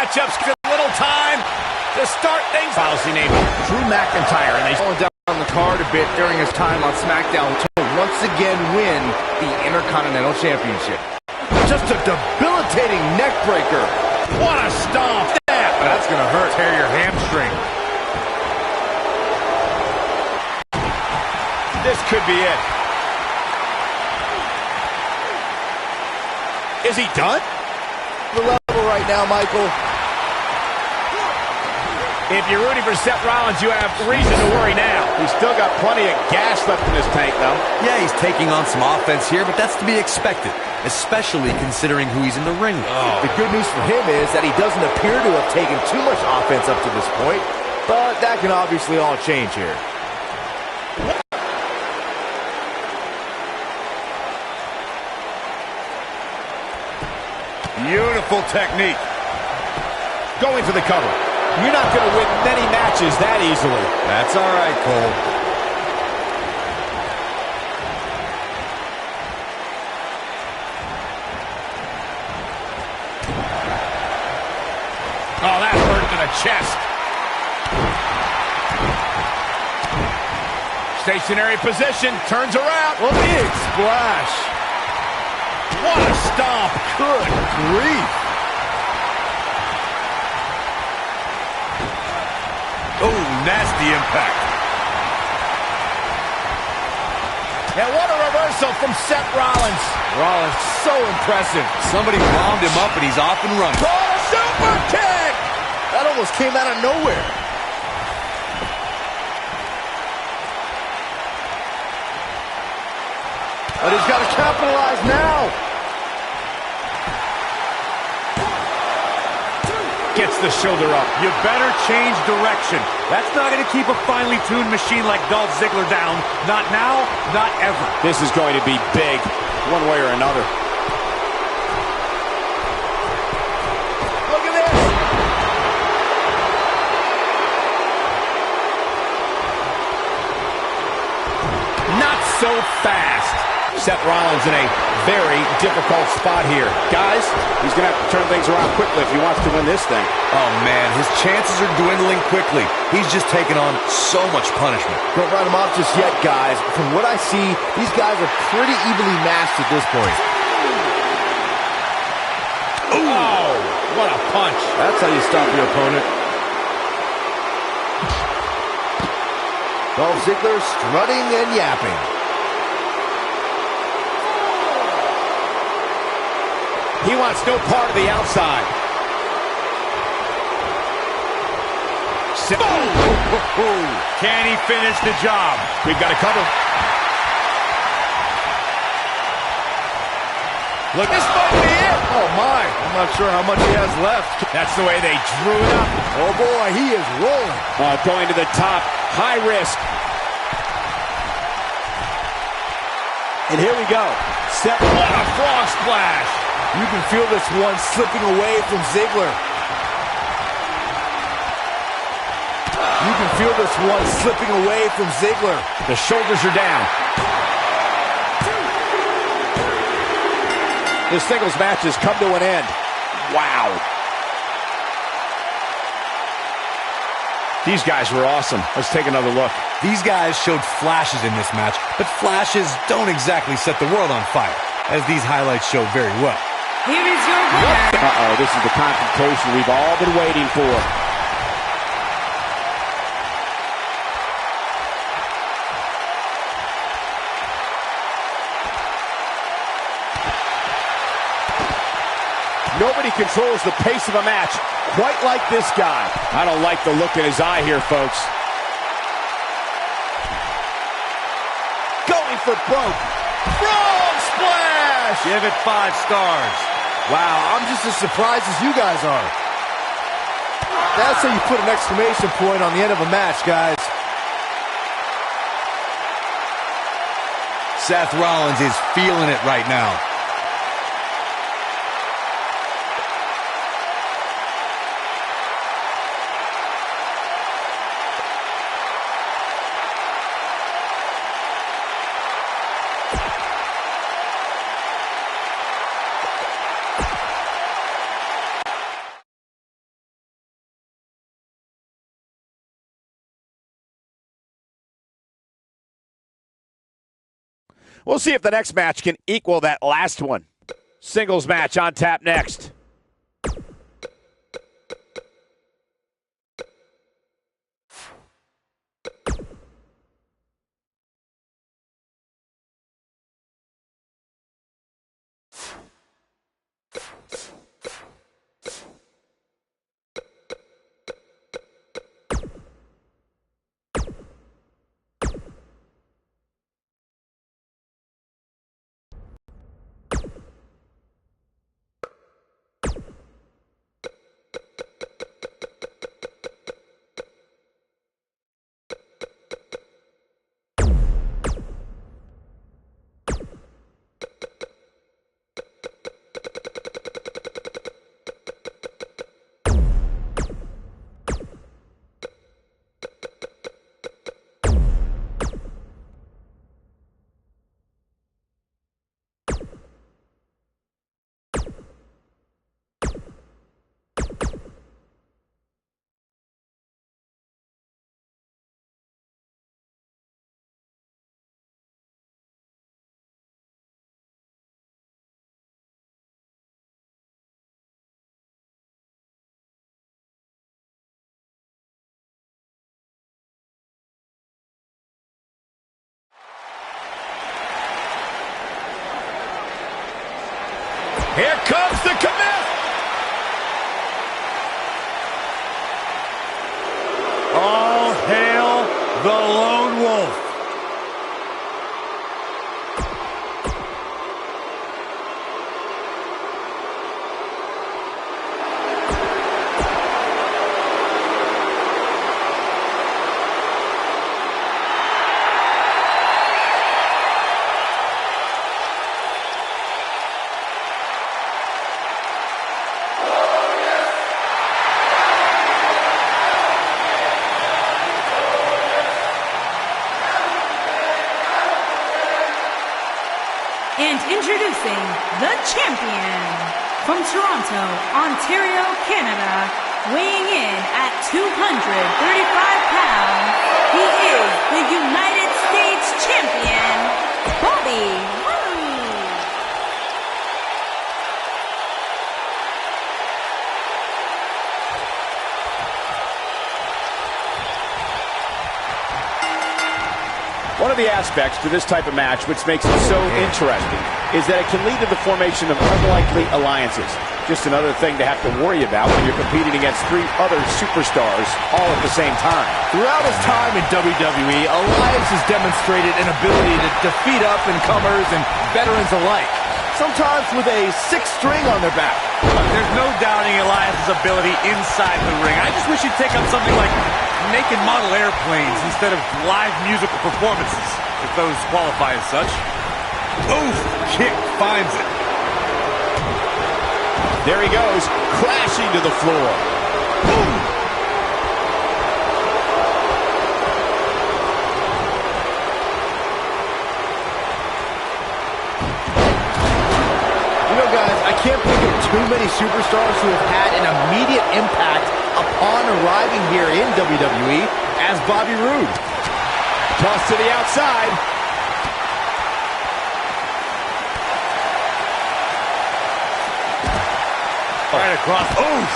matchups. A little time to start things. Policy name Drew McIntyre, and they slowed down the card a bit during his time on SmackDown to once again win the Intercontinental Championship. Just a debilitating neck breaker. What a stomp! That's gonna hurt. Tear your hamstring. This could be it. Is he done? The level right now, Michael. If you're rooting for Seth Rollins, you have reason to worry now. He's still got plenty of gas left in his tank, though. Yeah, he's taking on some offense here, but that's to be expected, especially considering who he's in the ring with. The good news for him is that he doesn't appear to have taken too much offense up to this point, but that can obviously all change here. Beautiful technique. Going for the cover. You're not going to win many matches that easily. That's all right, Cole. Oh, that hurt to the chest. Stationary position. Turns around. Well, big splash. What a stomp. Good grief. Oh, nasty impact. And what a reversal from Seth Rollins. Rollins, so impressive. Somebody wound him up and he's off and running. Oh, super kick! That almost came out of nowhere. But he's got to capitalize now. Gets the shoulder up. You better change direction. That's not going to keep a finely tuned machine like Dolph Ziggler down. Not now, not ever. This is going to be big, one way or another. Look at this. Not so fast. Seth Rollins in a very difficult spot here. Guys, he's going to have to turn things around quickly if he wants to win this thing. Oh, man, his chances are dwindling quickly. He's just taking on so much punishment. Don't write him off just yet, guys. From what I see, these guys are pretty evenly matched at this point. Ooh. Oh, what a punch. That's how you stop your opponent. Dolph Ziggler strutting and yapping. He wants no part of the outside. Can he finish the job? We've got to cover. Look, this might be it. Oh, my. I'm not sure how much he has left. That's the way they drew it up. Oh, boy, he is rolling. Going to the top. High risk. And here we go. What a frog splash. You can feel this one slipping away from Ziggler. You can feel this one slipping away from Ziggler. The shoulders are down. This singles match has come to an end. Wow. These guys were awesome. Let's take another look. These guys showed flashes in this match, but flashes don't exactly set the world on fire, as these highlights show very well. Here is your winner. Uh-oh, this is the confrontation we've all been waiting for. Nobody controls the pace of a match quite like this guy. I don't like the look in his eye here, folks. Going for broke. Frog splash! Give it 5 stars. Wow, I'm just as surprised as you guys are. That's how you put an exclamation point on the end of a match, guys. Seth Rollins is feeling it right now. We'll see if the next match can equal that last one. Singles match on tap next. Here comes the commit. All hail the Lone Wolf. And introducing the champion from Toronto, Ontario, Canada, weighing in at 235 pounds, he is the United States champion, Bobby Roode. One of the aspects to this type of match which makes it so interesting is that it can lead to the formation of unlikely alliances. Just another thing to have to worry about when you're competing against three other superstars all at the same time. Throughout his time in WWE, Elias has demonstrated an ability to defeat up-and-comers and veterans alike, sometimes with a sixth string on their back. There's no doubting Elias' ability inside the ring. I just wish he'd take up something like naked model airplanes instead of live musical performances, if those qualify as such. Oof! Kick finds it. There he goes, crashing to the floor. Boom! You know, guys, I can't think of too many superstars who have had an immediate impact upon arriving here in WWE as Bobby Roode. Toss to the outside. Right across. Oof!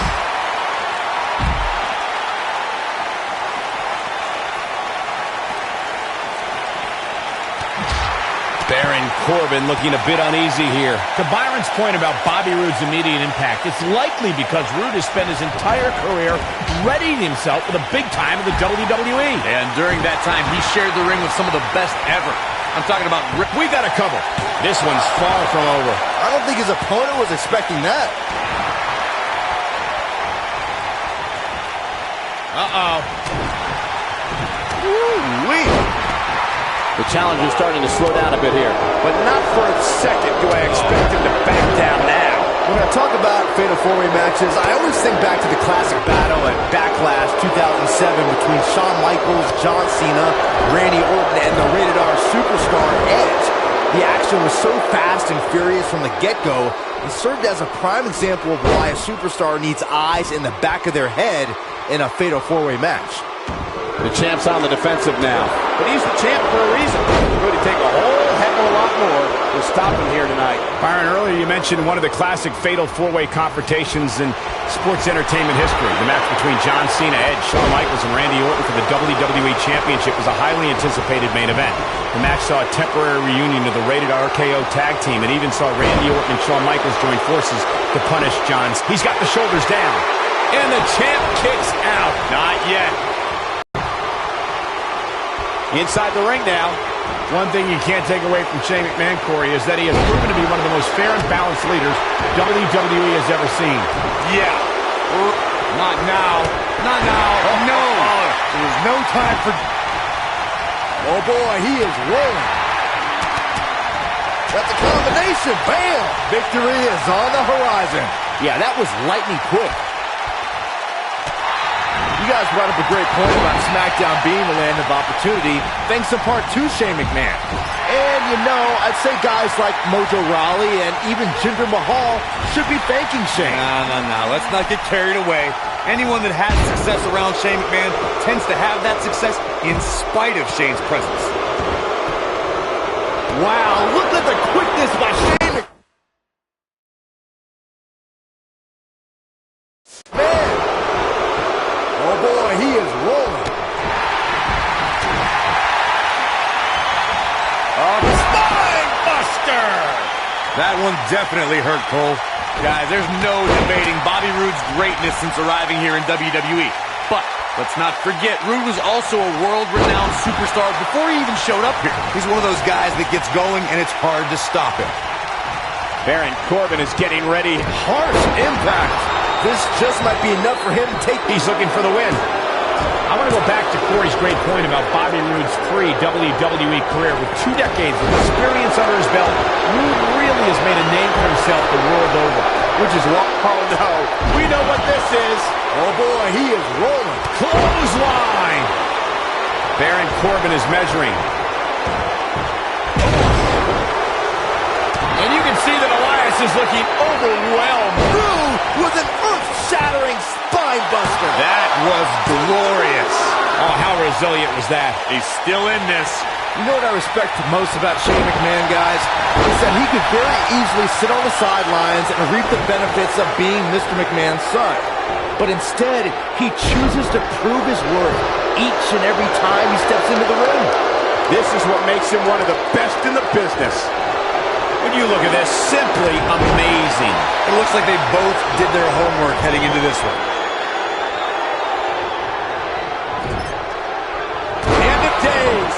Baron Corbin looking a bit uneasy here. To Byron's point about Bobby Roode's immediate impact, it's likely because Roode has spent his entire career readying himself for the big time of the WWE. And during that time, he shared the ring with some of the best ever. I'm talking about Rick. We got a cover. This one's far from over. I don't think his opponent was expecting that. Uh-oh. Woo-wee. The challenger's starting to slow down a bit here, but not for a second do I expect him to back down now. When I talk about Fatal 4-Way matches, I always think back to the classic battle at Backlash 2007 between Shawn Michaels, John Cena, Randy Orton, and the Rated R superstar Edge. The action was so fast and furious from the get-go, it served as a prime example of why a superstar needs eyes in the back of their head in a Fatal 4-Way match. The champ's on the defensive now, but he's the champ for a reason. It's going to take a whole heck tackle a lot more to stop him here tonight. Byron, earlier you mentioned one of the classic fatal four-way confrontations in sports entertainment history. The match between John Cena, Edge, Shawn Michaels, and Randy Orton for the WWE Championship was a highly anticipated main event. The match saw a temporary reunion of the Rated RKO tag team and even saw Randy Orton and Shawn Michaels join forces to punish John. He's got the shoulders down. And the champ kicks out. Not yet. Inside the ring now. One thing you can't take away from Shane McMahon, Corey, is that he has proven to be one of the most fair and balanced leaders WWE has ever seen. Yeah. Not now. Not now. No. There's no time for... Oh, boy, he is rolling. That's a combination. Bam! Victory is on the horizon. Yeah, that was lightning quick. You guys brought up a great point about SmackDown being the land of opportunity, thanks in part to Shane McMahon. And, you know, I'd say guys like Mojo Rawley and even Jinder Mahal should be thanking Shane. No. Let's not get carried away. Anyone that has success around Shane McMahon tends to have that success in spite of Shane's presence. Wow, look at the quickness by Shane McMahon. Oh, boy, he is rolling. Oh, the spine buster! That one definitely hurt, Cole. Guys, there's no debating Bobby Roode's greatness since arriving here in WWE. But let's not forget, Roode was also a world-renowned superstar before he even showed up here. He's one of those guys that gets going, and it's hard to stop him. Baron Corbin is getting ready. Harsh impact. This just might be enough for him to take. He's looking for the win. I want to go back to Corey's great point about Bobby Roode's pre-WWE career. With 2 decades of experience under his belt, Roode really has made a name for himself the world over. Which is what, oh no, we know what this is. Oh boy, he is rolling. Clothesline! Baron Corbin is measuring. And you can see that Elias is looking overwhelmed. Roode with an earth-shattering spine buster. That was glorious. Oh, how resilient was that? He's still in this. You know what I respect most about Shane McMahon, guys? Is that he could very easily sit on the sidelines and reap the benefits of being Mr. McMahon's son. But instead, he chooses to prove his worth each and every time he steps into the ring. This is what makes him one of the best in the business. When you look at this, simply amazing. It looks like they both did their homework heading into this one. End of days.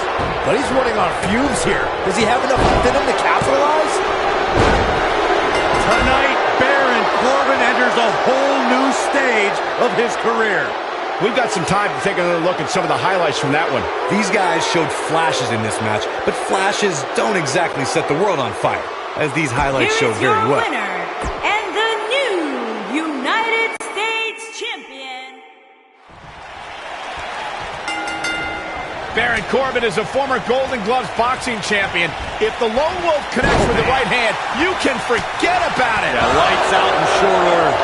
But he's running on fumes here. Does he have enough within him to capitalize? Tonight, Baron Corbin enters a whole new stage of his career. We've got some time to take another look at some of the highlights from that one. These guys showed flashes in this match, but flashes don't exactly set the world on fire, as these highlights show very well. Here is your winner, and the new United States Champion. Baron Corbin is a former Golden Gloves boxing champion. If the Lone Wolf connects with the right hand, you can forget about it. Yeah, lights out in short order.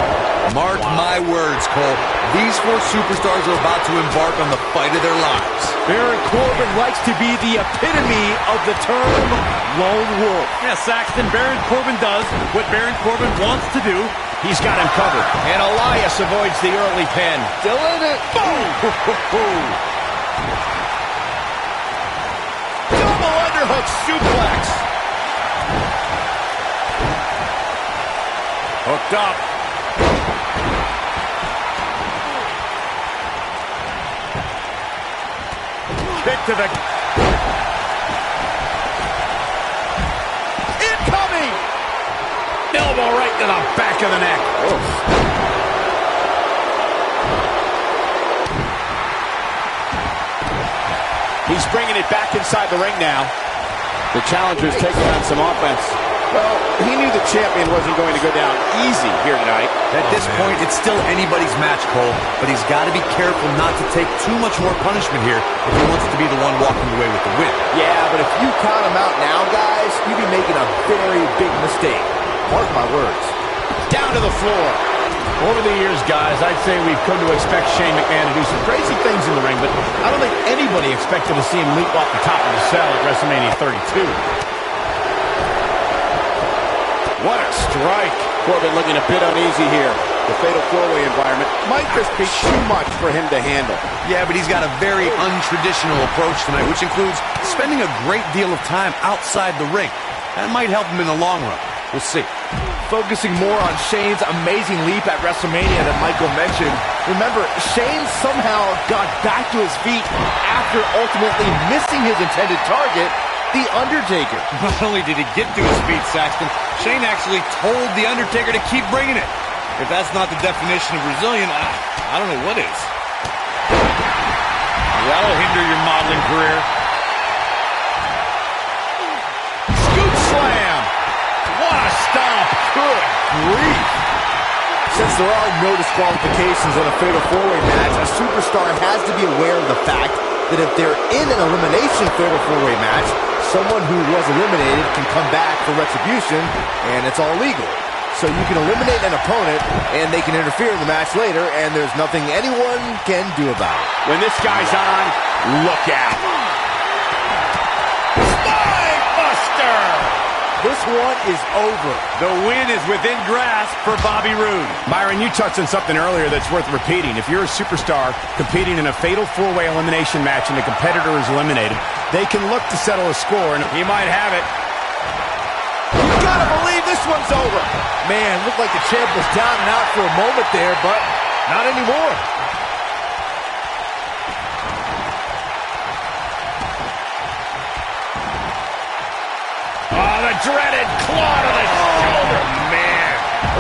Mark my words, Cole. These 4 superstars are about to embark on the fight of their lives. Baron Corbin likes to be the epitome of the term Lone Wolf. Yeah, Saxton, Baron Corbin does what Baron Corbin wants to do. He's got him covered. And Elias avoids the early pin. Still in it. Boom! Double underhook suplex. Hooked up. Kick to the... Incoming! Elbow right to the back of the neck. He's bringing it back inside the ring now. The challenger's taking on some offense. Well, he knew the champion wasn't going to go down easy here tonight. At this point, it's still anybody's match, Cole, but he's got to be careful not to take too much more punishment here if he wants to be the one walking away with the win. Yeah, but if you count him out now, guys, you'd be making a very big mistake. Mark my words. Down to the floor. Over the years, guys, I'd say we've come to expect Shane McMahon to do some crazy things in the ring, but I don't think anybody expected to see him leap off the top of the cell at WrestleMania 32. What a strike. Corbin looking a bit uneasy here. The fatal four-way environment might just be too much for him to handle. Yeah, but he's got a very untraditional approach tonight, which includes spending a great deal of time outside the ring. That might help him in the long run. We'll see. Focusing more on Shane's amazing leap at WrestleMania that Michael mentioned. Remember, Shane somehow got back to his feet after ultimately missing his intended target, The Undertaker. Not only did he get to his feet, Saxton, Shane actually told The Undertaker to keep bringing it. If that's not the definition of resilient, I don't know what is. That'll hinder your modeling career. Scoop slam. What a stomp. Good grief. Since there are no disqualifications in a fatal four-way match, a superstar has to be aware of the fact that if they're in an elimination fatal four-way match, someone who was eliminated can come back for retribution, and it's all legal. So you can eliminate an opponent, and they can interfere in the match later, and there's nothing anyone can do about it. When this guy's on, look out. Spine Buster! This one is over. The win is within grasp for Bobby Roode. Byron, you touched on something earlier that's worth repeating. If you're a superstar competing in a fatal four-way elimination match and the competitor is eliminated, they can look to settle a score, and He might have it. You gotta believe this one's over. Man, looked like the champ was down and out for a moment there, but not anymore. Oh, the dreaded claw to the shoulder, man.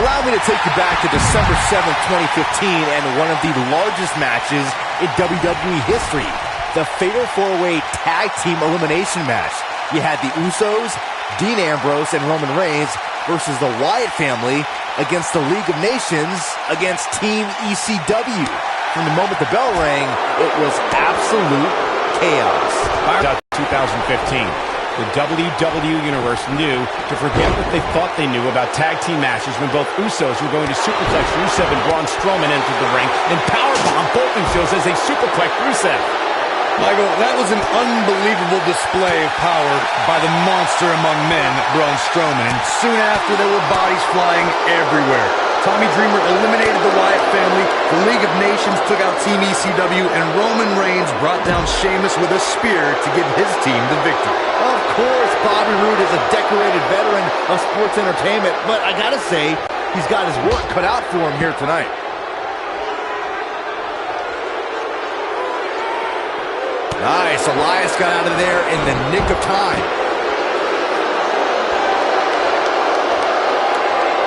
Allow me to take you back to December 7th, 2015, and one of the largest matches in WWE history, the Fatal 4-Way Tag Team Elimination match. You had the Usos, Dean Ambrose, and Roman Reigns versus the Wyatt family against the League of Nations against Team ECW. From the moment the bell rang, it was absolute chaos. 2015. The WWE Universe knew to forget what they thought they knew about tag team matches when both Usos were going to superplex Rusev and Braun Strowman entered the ring and powerbomb both Usos as they superplex Rusev. Michael, that was an unbelievable display of power by the monster among men, Braun Strowman, and soon after there were bodies flying everywhere. Tommy Dreamer eliminated the Wyatt family, the League of Nations took out Team ECW, and Roman Reigns brought down Sheamus with a spear to give his team the victory. Of course, Bobby Roode is a decorated veteran of sports entertainment, but I gotta say, he's got his work cut out for him here tonight. Nice, Elias got out of there in the nick of time.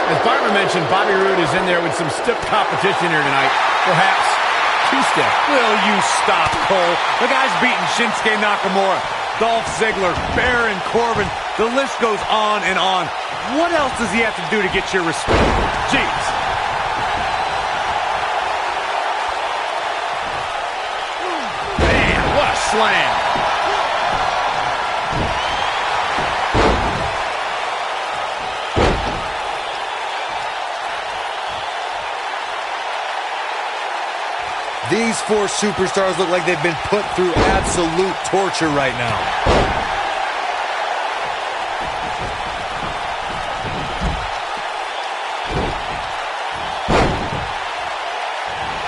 As Byron mentioned, Bobby Roode is in there with some stiff competition here tonight. Perhaps too stiff. Will you stop, Cole? The guy's beating Shinsuke Nakamura, Dolph Ziggler, Baron Corbin. The list goes on and on. What else does he have to do to get your respect? Jeez. Man, what a slam. These four superstars look like they've been put through absolute torture right now.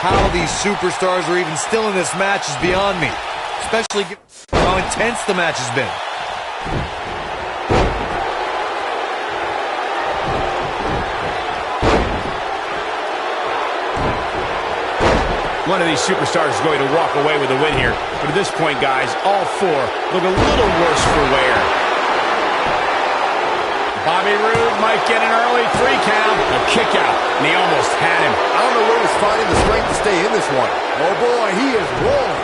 How these superstars are even still in this match is beyond me, especially given how intense the match has been. One of these superstars is going to walk away with a win here. But at this point, guys, all four look a little worse for wear. Bobby Roode might get an early 3 count. A kick out, and he almost had him. I don't know where he's finding the strength to stay in this one. Oh boy, he is rolling.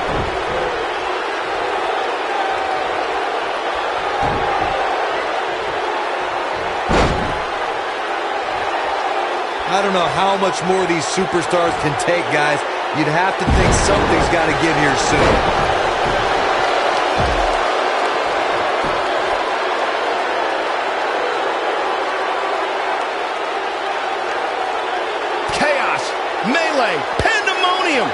I don't know how much more these superstars can take, guys. You'd have to think something's got to give here soon. Chaos, melee, pandemonium.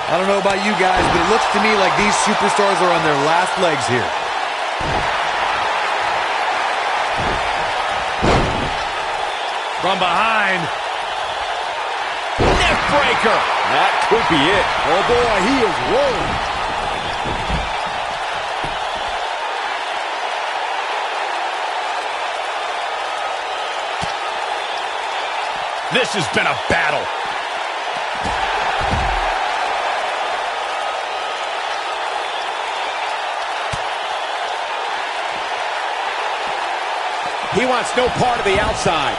I don't know about you guys, but it looks to me like these superstars are on their last legs here. From behind. Neck breaker. That could be it. Oh boy, he is rolling. This has been a battle. He wants no part of the outside.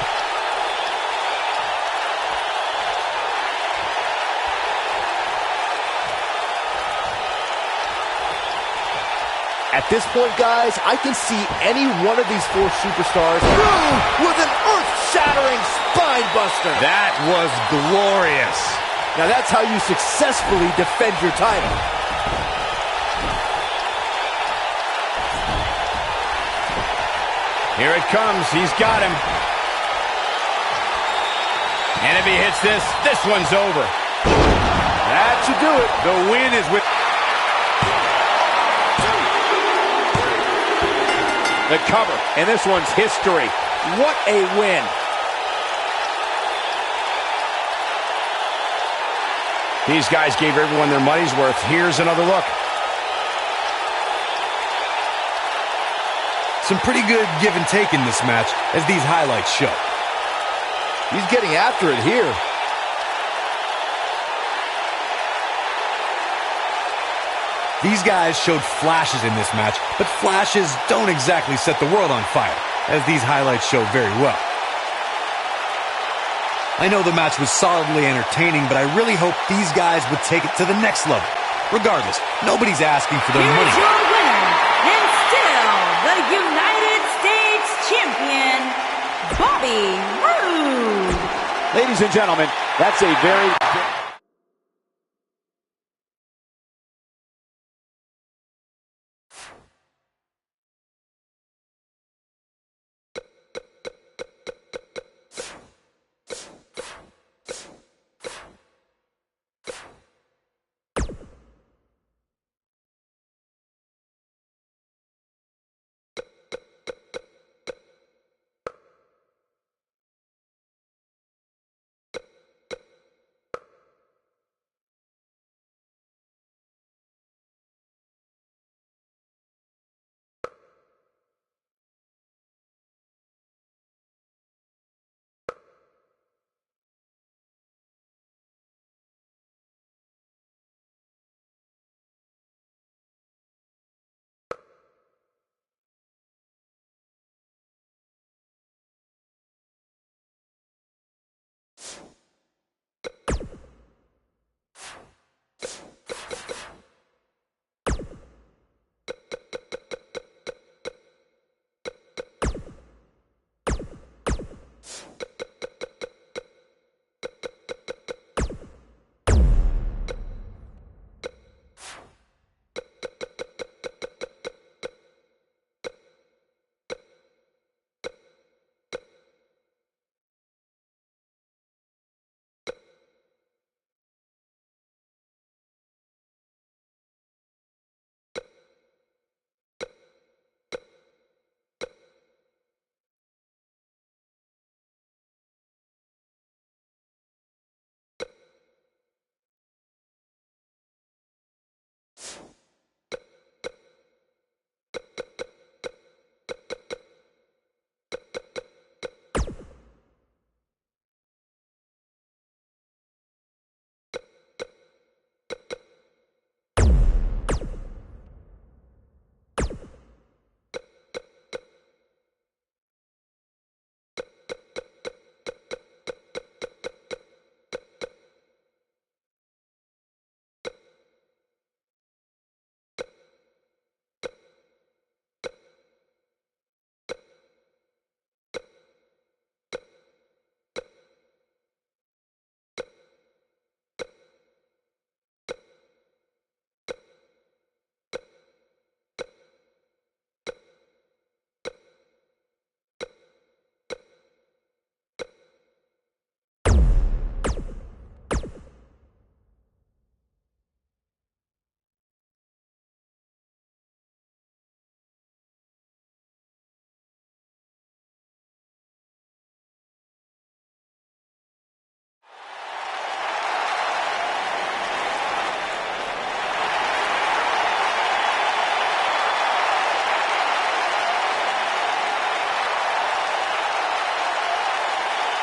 At this point, guys, I can see any one of these four superstars through with an earth-shattering spine buster. That was glorious. Now that's how you successfully defend your title. Here it comes. He's got him. And if he hits this, this one's over. That should do it. The win is with... The cover, and this one's history. What a win. These guys gave everyone their money's worth. Here's another look. Some pretty good give and take in this match, as these highlights show. He's getting after it here. These guys showed flashes in this match, but flashes don't exactly set the world on fire, as these highlights show very well. I know the match was solidly entertaining, but I really hope these guys would take it to the next level. Regardless, nobody's asking for their money. Here's your winner, and still the United States Champion, Bobby Roode. Ladies and gentlemen, that's a very...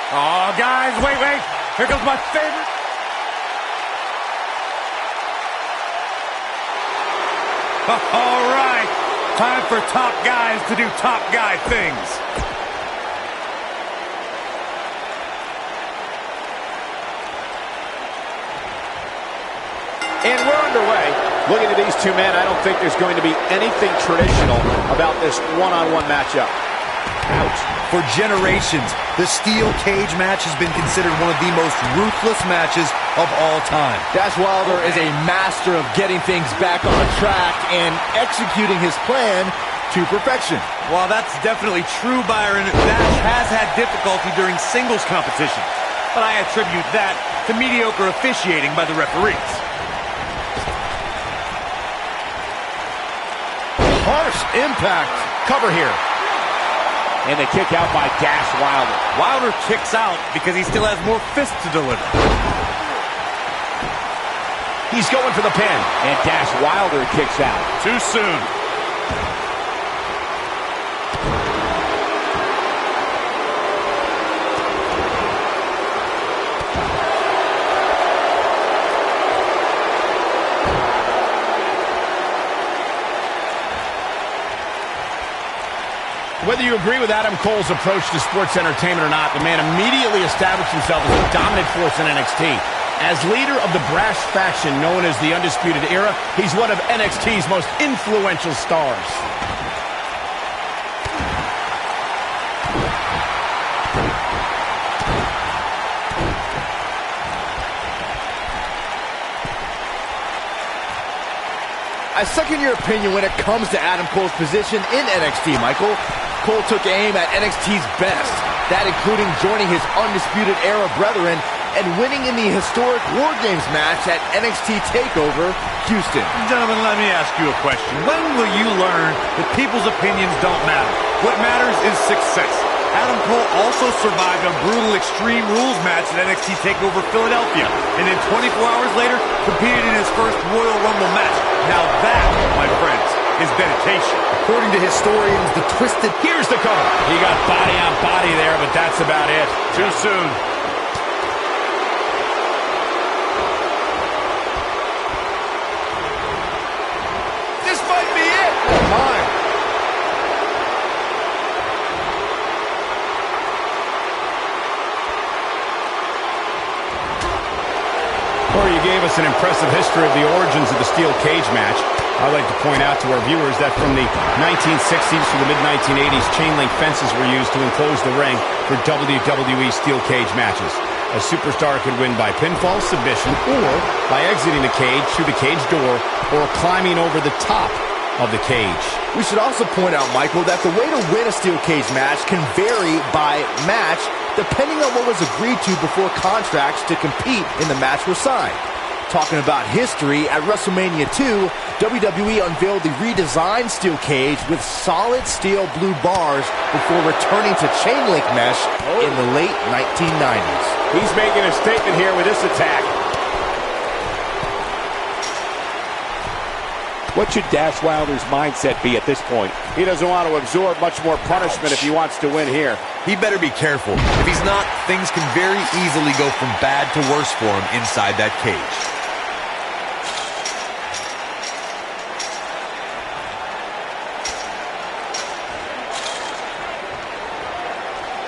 Oh, guys, wait. Here comes my favorite. All right. Time for top guys to do top guy things. And we're underway. Looking at these two men, I don't think there's going to be anything traditional about this one-on-one matchup. Ouch. For generations, the steel cage match has been considered one of the most ruthless matches of all time. Dash Wilder is a master of getting things back on track and executing his plan to perfection. While that's definitely true, Byron, Dash has had difficulty during singles competition. But I attribute that to mediocre officiating by the referees. Harsh impact. Cover here. And the kick out by Dash Wilder. Wilder kicks out because he still has more fists to deliver. He's going for the pin. And Dash Wilder kicks out. Too soon. Whether you agree with Adam Cole's approach to sports entertainment or not, the man immediately established himself as a dominant force in NXT. As leader of the brash faction known as the Undisputed Era, he's one of NXT's most influential stars. I second your opinion when it comes to Adam Cole's position in NXT, Michael. Cole took aim at NXT's best, that including joining his Undisputed Era brethren and winning in the historic War Games match at NXT TakeOver Houston. Gentlemen, let me ask you a question. When will you learn that people's opinions don't matter? What matters is success. Adam Cole also survived a brutal Extreme Rules match at NXT TakeOver Philadelphia, and then 24 hours later, competed in his first Royal Rumble match. Now that, my friends, is dedication. According to historians, the twisted... Here's the cover. He got body on body there, but that's about it. Too soon. This might be it. Oh, my. Corey, you gave us an impressive history of the origins of the steel cage match. I'd like to point out to our viewers that from the 1960s to the mid-1980s, chain link fences were used to enclose the ring for WWE steel cage matches. A superstar could win by pinfall, submission, or by exiting the cage through the cage door or climbing over the top of the cage. We should also point out, Michael, that the way to win a steel cage match can vary by match depending on what was agreed to before contracts to compete in the match were signed. Talking about history, at WrestleMania 2, WWE unveiled the redesigned steel cage with solid steel blue bars before returning to chain link mesh in the late 1990s. He's making a statement here with this attack. What should Dash Wilder's mindset be at this point? He doesn't want to absorb much more punishment if he wants to win here. He better be careful. If he's not, things can very easily go from bad to worse for him inside that cage.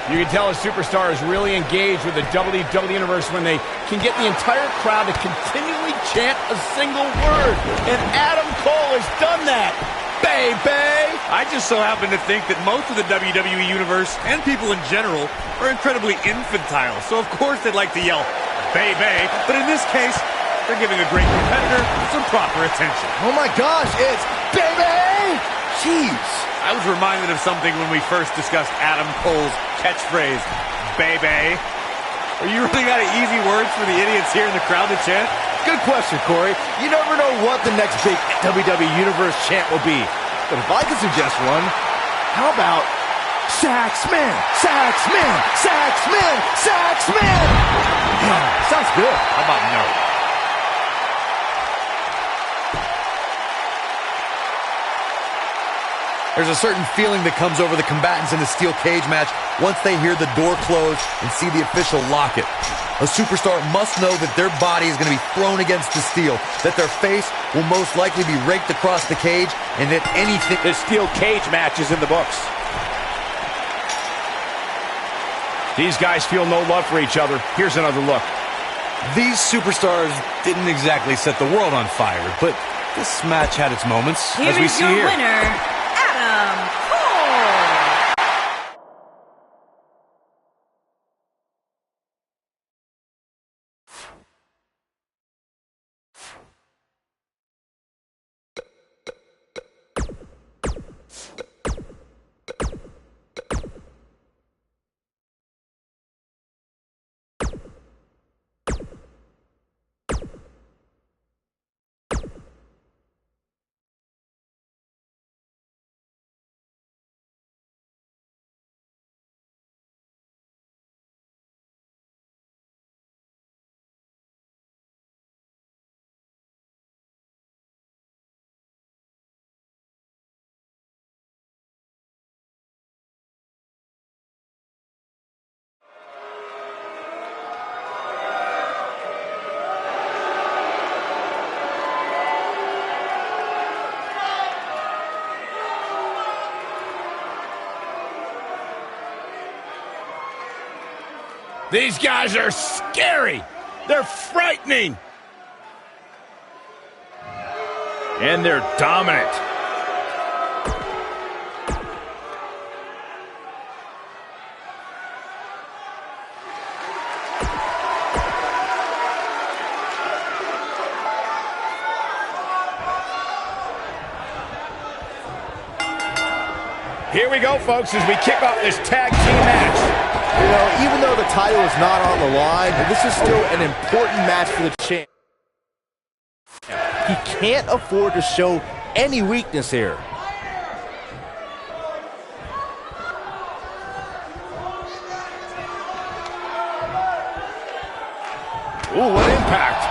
You can tell a superstar is really engaged with the WWE Universe when they can get the entire crowd to continually chant a single word. And Adam Cole has done that. Baby! I just so happen to think that most of the WWE Universe and people in general are incredibly infantile. So of course they'd like to yell, baby. But in this case, they're giving a great competitor some proper attention. Oh my gosh, it's baby! Jeez. I was reminded of something when we first discussed Adam Cole's catchphrase, baby. Are you running out of easy words for the idiots here in the crowd to chant? Good question, Corey. You never know what the next big WWE Universe chant will be. But if I could suggest one, how about Saxman, Saxman, Saxman, Saxman? Yeah, sounds good. How about no? There's a certain feeling that comes over the combatants in a steel cage match once they hear the door close and see the official lock it. A superstar must know that their body is going to be thrown against the steel, that their face will most likely be raked across the cage, and that anything... The steel cage match is in the books. These guys feel no love for each other. Here's another look. These superstars didn't exactly set the world on fire, but this match had its moments, as we see here. Here is your winner, Adam Cole. These guys are scary. They're frightening. And they're dominant. Here we go, folks, as we kick off this tag team match. You know, even though the title is not on the line, this is still an important match for the champ. He can't afford to show any weakness here. Ooh, what impact.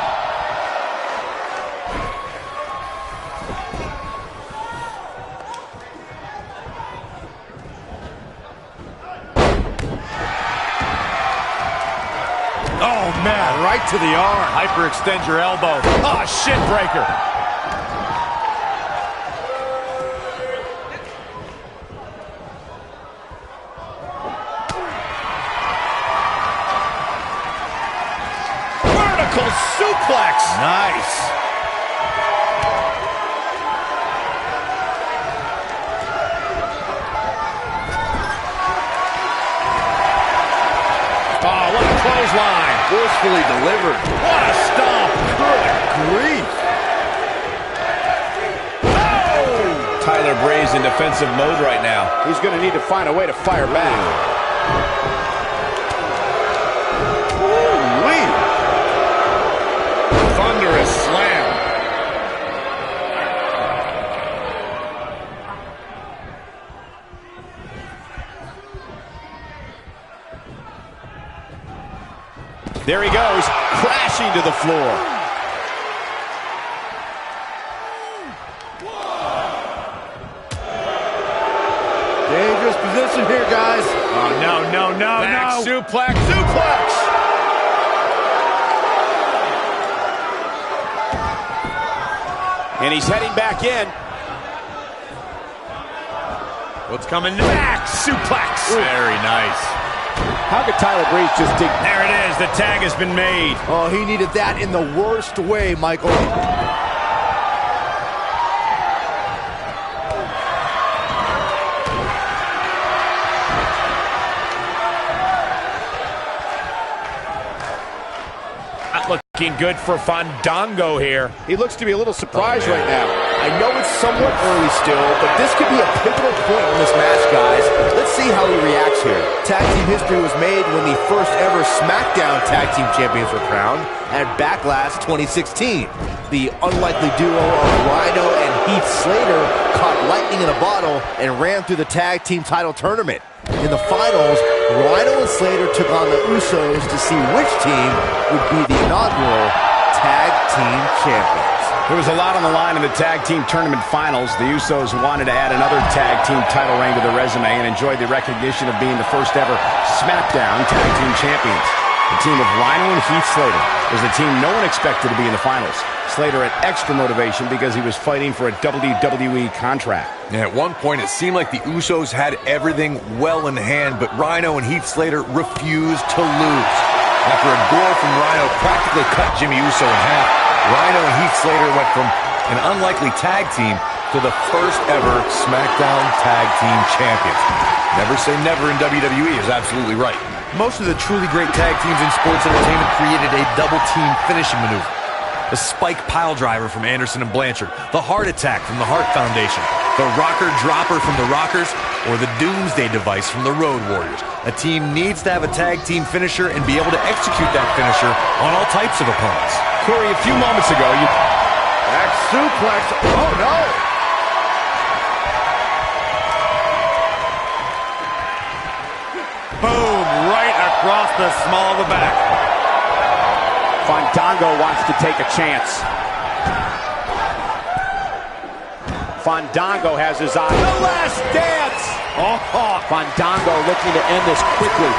Oh, man, right to the arm. Hyperextend your elbow. Ah, shin breaker. Vertical suplex. Nice. Oh, what a clothesline. Forcefully delivered. What a stomp. Good grief. Oh! Tyler Breeze in defensive mode right now. He's going to need to find a way to fire back. Ooh-wee. Thunderous slam. There he goes, crashing to the floor. Dangerous position here, guys. Oh, no. Back suplex. Suplex. And he's heading back in. What's coming next? Suplex. Ooh. Very nice. How could Tyler Breeze just dig? There it is. The tag has been made. Oh, he needed that in the worst way, Michael. Not looking good for Fandango here. He looks to be a little surprised right now. I know it's somewhat early still, but this could be a pivotal point in this match, guys. Let's see how he reacts here. Tag team history was made when the first ever SmackDown Tag Team Champions were crowned at Backlash 2016. The unlikely duo of Rhino and Heath Slater caught lightning in a bottle and ran through the tag team title tournament. In the finals, Rhino and Slater took on the Usos to see which team would be the inaugural Tag Team Champions. There was a lot on the line in the tag team tournament finals. The Usos wanted to add another tag team title reign to their resume and enjoyed the recognition of being the first ever SmackDown tag team champions. The team of Rhino and Heath Slater was a team no one expected to be in the finals. Slater had extra motivation because he was fighting for a WWE contract. And at one point, it seemed like the Usos had everything well in hand, but Rhino and Heath Slater refused to lose. After a goal from Rhino practically cut Jimmy Uso in half, Rhino and Heath Slater went from an unlikely tag team to the first ever SmackDown Tag Team Champions. Never say never in WWE is absolutely right. Most of the truly great tag teams in sports entertainment created a double team finishing maneuver. The spike pile driver from Anderson and Blanchard, the heart attack from the Hart Foundation, the rocker dropper from the Rockers, or the Doomsday device from the Road Warriors. A team needs to have a tag team finisher and be able to execute that finisher on all types of opponents. Corey, a few moments ago, Back suplex. Oh, no. Boom, right across the small of the back. Fandango wants to take a chance. Fandango has his eye. The last dance. Fandango looking to end this quickly.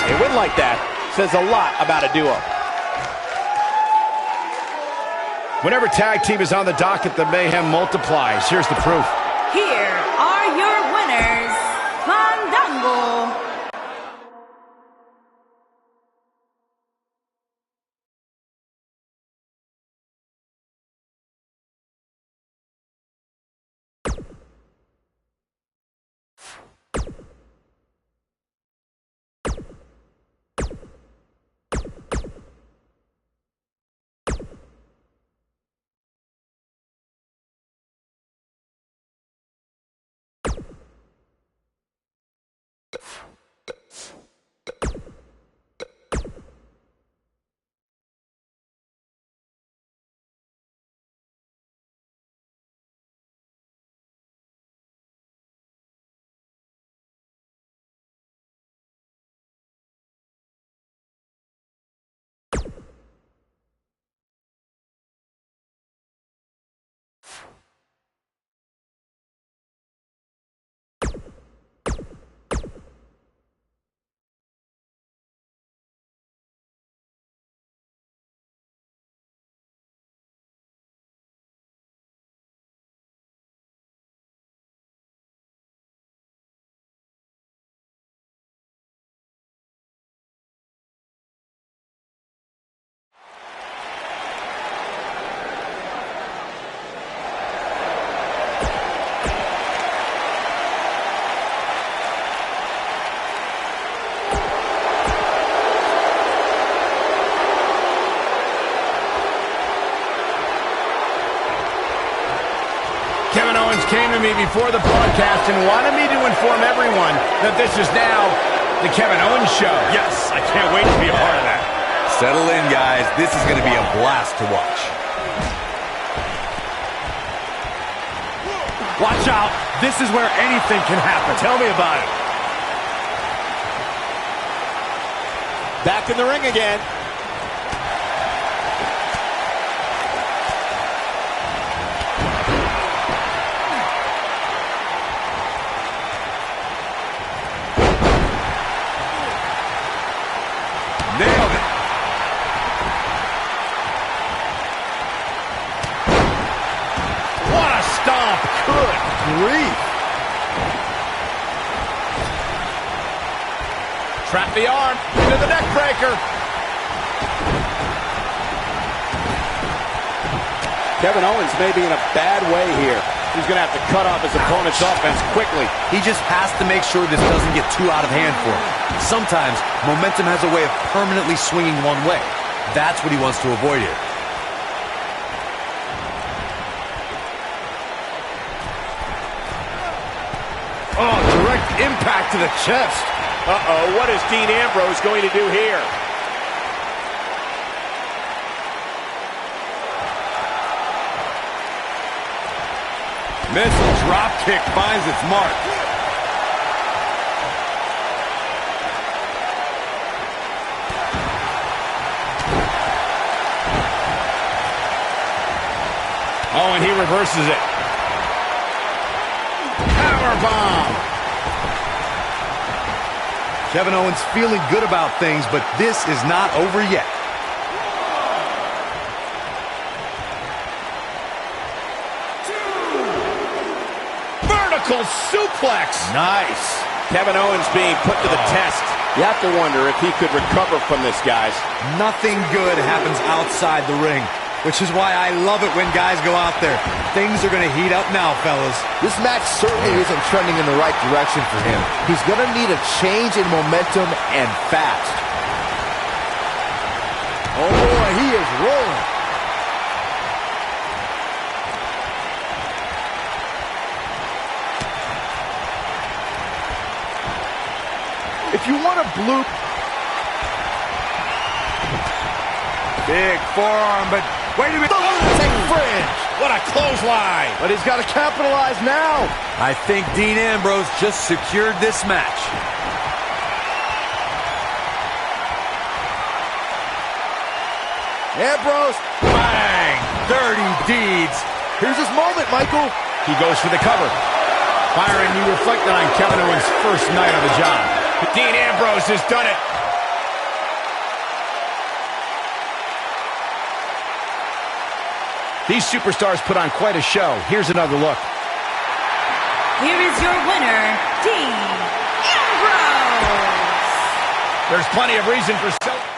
A win like that says a lot about a duo. Whenever tag team is on the docket, the mayhem multiplies. Here's the proof. Here are your winners, Fandango. Kevin Owens came to me before the broadcast and wanted me to inform everyone that this is now the Kevin Owens Show. Yes, I can't wait to be a part of that. Settle in, guys. This is going to be a blast to watch. Watch out. This is where anything can happen. Tell me about it. Back in the ring again. Nailed it. What a stomp. Good grief. Trap the arm into the neck breaker. Kevin Owens may be in a bad way here. He's going to have to cut off his opponent's offense quickly. He just has to make sure this doesn't get too out of hand for him. Sometimes, momentum has a way of permanently swinging one way. That's what he wants to avoid here. Oh, direct impact to the chest. Uh-oh, what is Dean Ambrose going to do here? Missile drop kick finds its mark. Oh, and he reverses it. Powerbomb. Kevin Owens feeling good about things, but this is not over yet. Vertical suplex. Nice. Kevin Owens being put to the test. You have to wonder if he could recover from this, guys. Nothing good happens outside the ring, which is why I love it when guys go out there. Things are going to heat up now, fellas. This match certainly isn't trending in the right direction for him. He's going to need a change in momentum and fast. Oh boy, he is rolling. If you want a blue... Big forearm, but wait a minute. Take fringe. What a clothesline. But he's got to capitalize now. I think Dean Ambrose just secured this match. Ambrose. Bang. Dirty deeds. Here's his moment, Michael. He goes for the cover. Byron, you reflected on Kevin Owens' first night on the job. Dean Ambrose has done it. These superstars put on quite a show. Here's another look. Here is your winner, Dean Ambrose. There's plenty of reason for celebrating.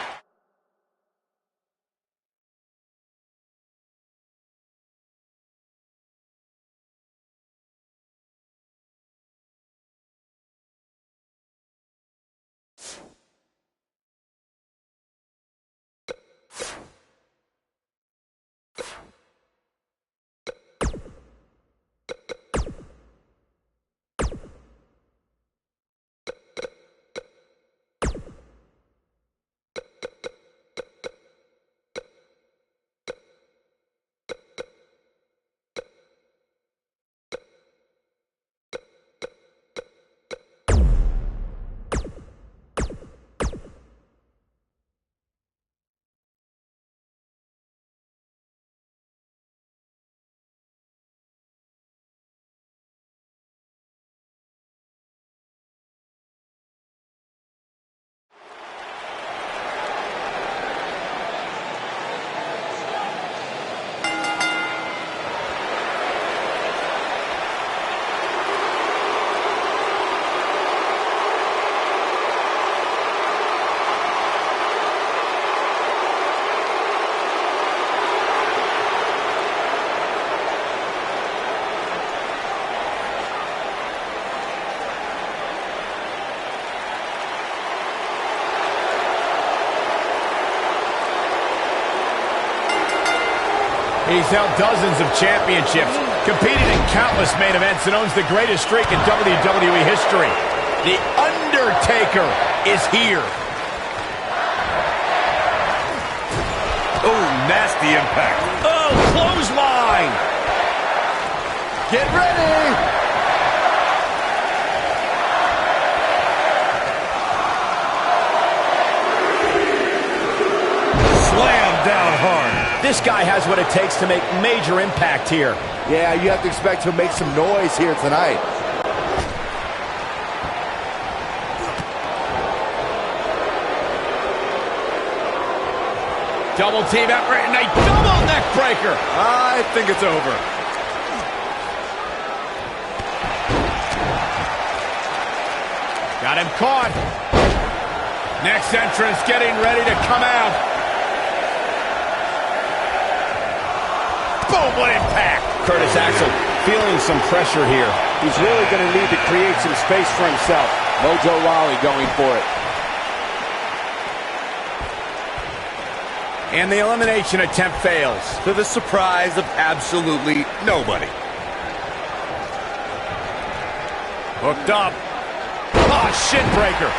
He's held dozens of championships, competed in countless main events, and owns the greatest streak in WWE history. The Undertaker is here. Oh, nasty impact. Oh, clothesline. Get ready. Slam down hard. This guy has what it takes to make major impact here. Yeah, you have to expect to make some noise here tonight. Double team effort and a double neck breaker. I think it's over. Got him caught. Next entrance getting ready to come out. Boom, what impact. Curtis Axel feeling some pressure here. He's really going to need to create some space for himself. Mojo Rawley going for it. And the elimination attempt fails. To the surprise of absolutely nobody. Hooked up. Oh, shin breaker.